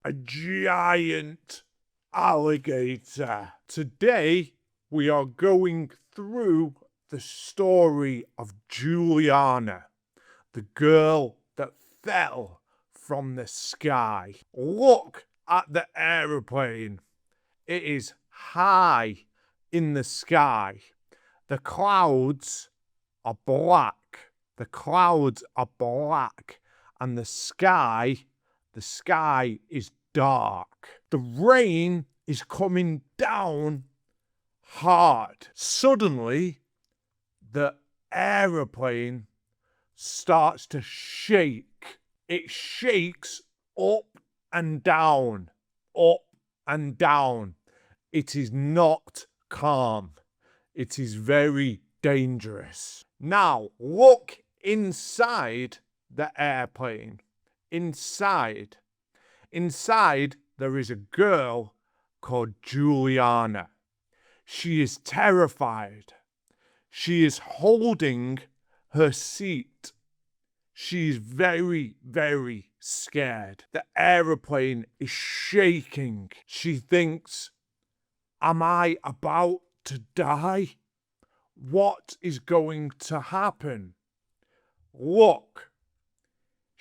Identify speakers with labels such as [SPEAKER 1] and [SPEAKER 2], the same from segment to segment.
[SPEAKER 1] a giant alligator. Today, we are going through the story of Juliana, the girl that fell from the sky. Look at the aeroplane. It is high in the sky. The clouds are black. The clouds are black, and the sky is dark. The rain is coming down hard. Suddenly, the aeroplane starts to shake. It shakes up and down, up and down. It is not calm. It is very dangerous. Now, look inside the airplane. Inside there is a girl called Juliana. She is terrified. She is holding her seat. She is very, very scared. The aeroplane is shaking. She thinks, am I about to die? What is going to happen? Look.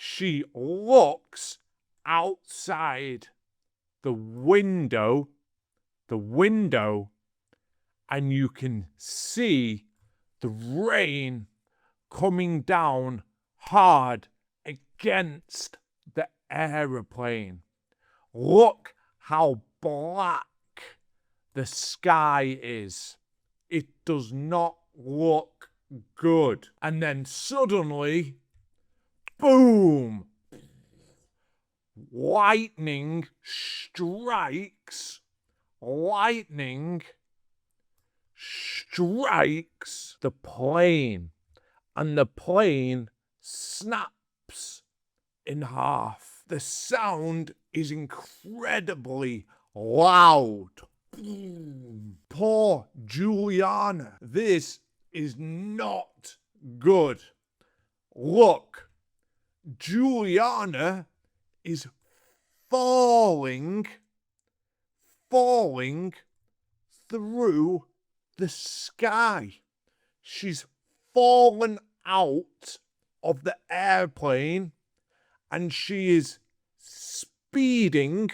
[SPEAKER 1] She looks outside the window, and you can see the rain coming down hard against the aeroplane. Look how black the sky is. It does not look good. And then suddenly, boom! Lightning strikes the plane, and the plane snaps in half. The sound is incredibly loud. Poor Juliana. This is not good. Look, Juliana is falling through the sky. She's fallen out of the airplane, and she is speeding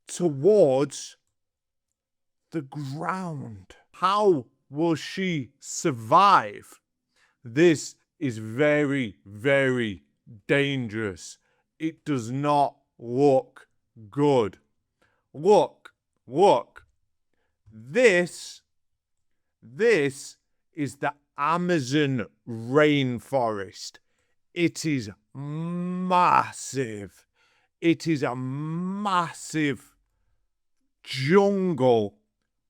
[SPEAKER 1] towards the ground. How will she survive? This is very, very dangerous. It does not look good. Look. This is the Amazon rainforest. It is massive. It is a massive jungle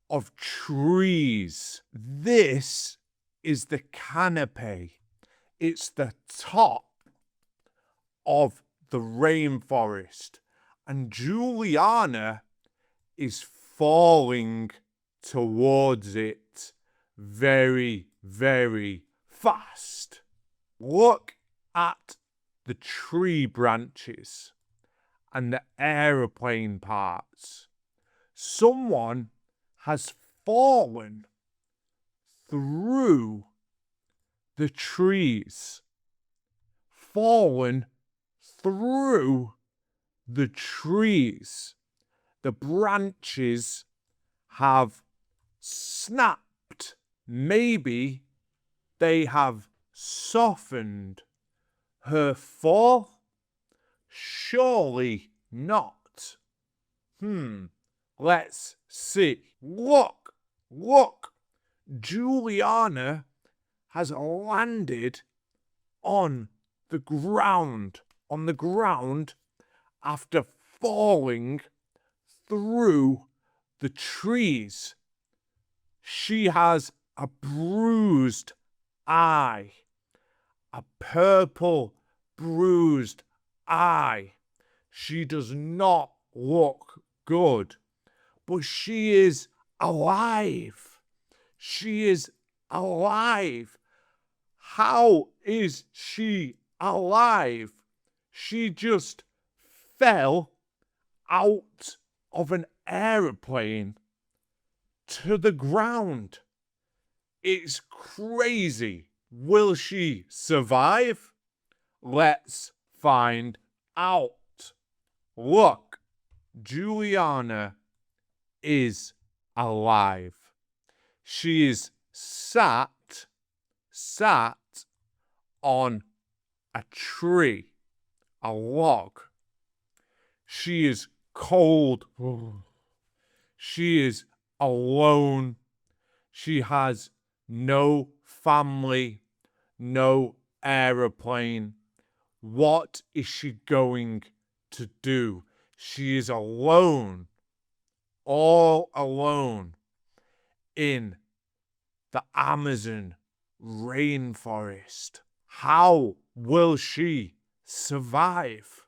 [SPEAKER 1] of trees. This is the canopy. It's the top of the rainforest. And Juliana is falling towards it very, very fast. Look at the tree branches and the aeroplane parts. Someone has fallen through the trees. Fallen through the trees. The branches have snapped. Maybe they have softened her fall. Surely not. Let's see. Look. Juliana has landed on the ground after falling through the trees. She has a bruised eye, a purple bruised eye. She does not look good, but she is alive. She is alive. How is she alive? She just fell out of an aeroplane to the ground. It's crazy. Will she survive? Let's find out. Look, Juliana is alive. She is sat on a tree, a log. She is cold. She is alone. She has no family, no aeroplane. What is she going to do? She is alone, all alone in the Amazon rainforest. How will she survive?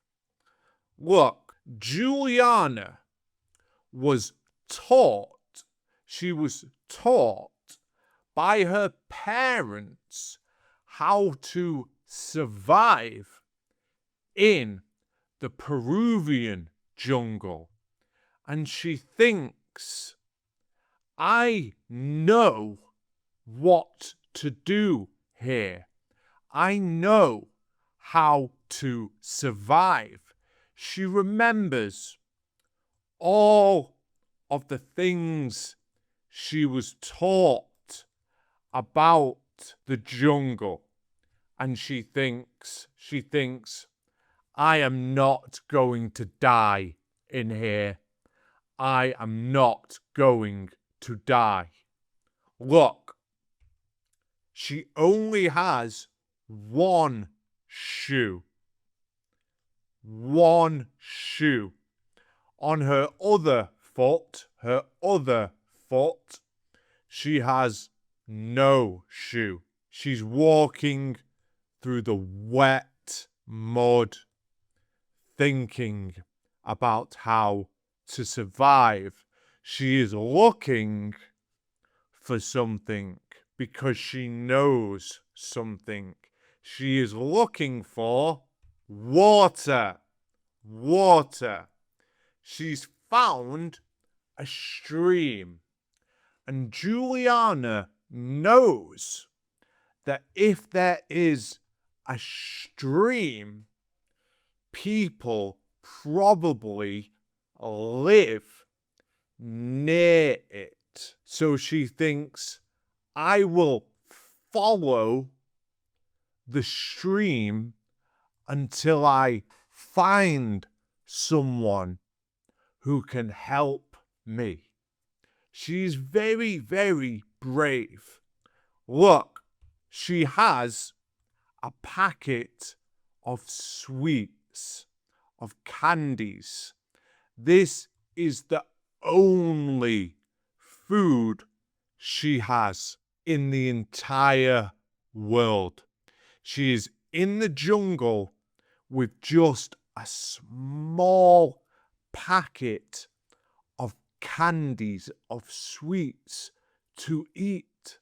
[SPEAKER 1] Look, Juliana was taught, she was taught by her parents how to survive in the Peruvian jungle. And she thinks, I know what to do here. I know how to survive. She remembers all of the things she was taught about the jungle. And she thinks, I am not going to die in here. I am not going to die. Look, she only has one shoe. One shoe. On her other foot, she has no shoe. She's walking through the wet mud, thinking about how to survive. She is looking for something because she knows something. She is looking for water. Water. She's found a stream. And Juliana knows that if there is a stream, people probably live near it. So she thinks, I will follow the stream until I find someone who can help me. She's very, very brave. Look, she has a packet of sweets, of candies. This is the only food she has in the entire world. She is in the jungle with just a small packet of candies, of sweets to eat.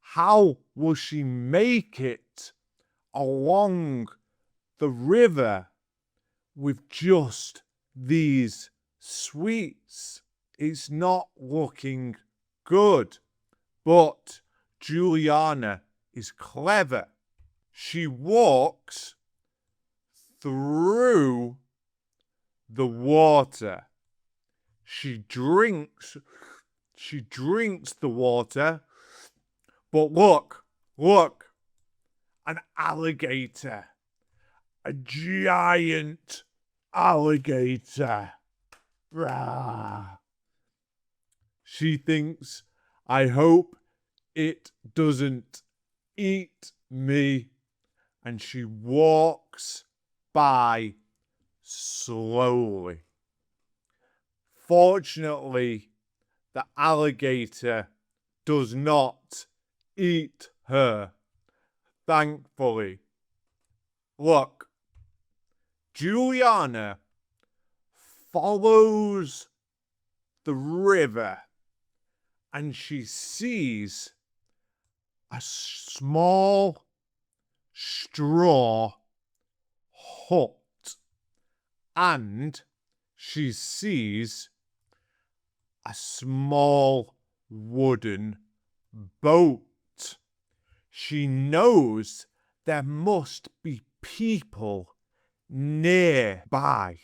[SPEAKER 1] How will she make it along the river with just these sweets? It's not looking good. But Juliana is clever. She walks through the water. She drinks the water. But look, an alligator. A giant alligator. Rah. She thinks, I hope it doesn't eat me. And she walks by slowly. Fortunately, the alligator does not eat her. Thankfully. Look, Juliana follows the river and she sees a small straw hut. and she sees a small wooden boat. She knows there must be people nearby.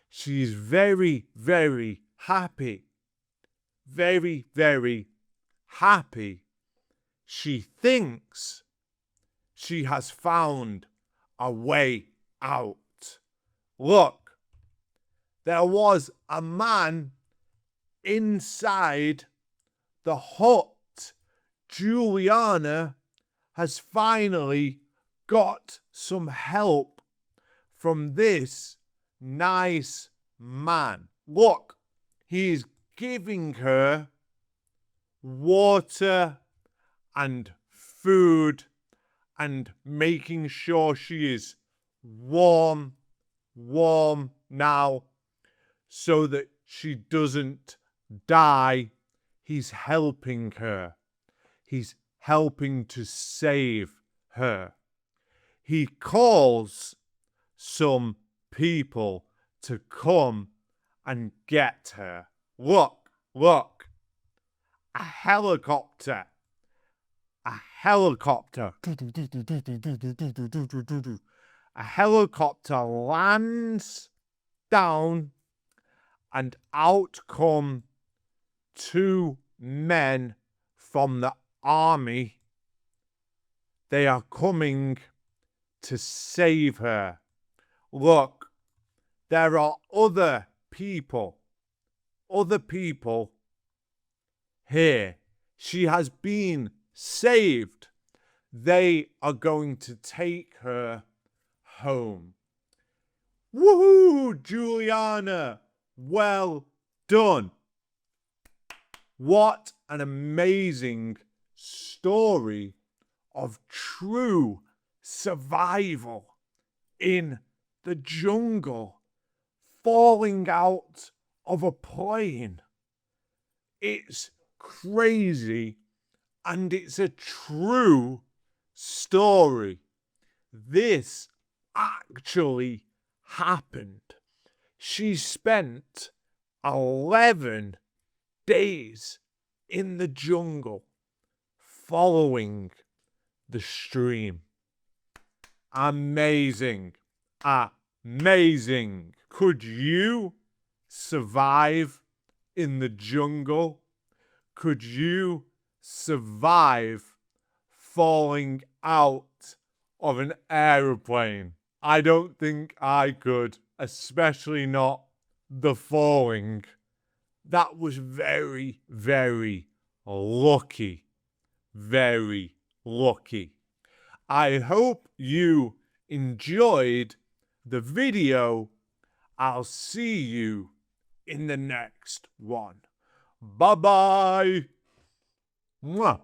[SPEAKER 1] She's very, very happy. Very, very happy. She thinks she has found a way out. Look, there was a man inside the hut. Juliana has finally got some help from this nice man. Look, he's giving her water and food and making sure she is warm now so that she doesn't die. He's helping her. He's helping to save her. He calls some people to come and get her. Look, a helicopter. A helicopter. A helicopter lands down and out come two men from the army. They are coming to save her. Look, there are other people here. She has been saved. They are going to take her home. Woohoo, Juliana! Well done. What an amazing story of true survival in the jungle, falling out of a plane. It's crazy, and it's a true story. This actually happened. She spent 11 days in the jungle following the stream. Amazing. Amazing. Could you survive in the jungle? Could you survive falling out of an aeroplane? I don't think I could, especially not the falling. That was very, very lucky. Very lucky. I hope you enjoyed the video. I'll see you in the next one. Bye-bye. Mwah.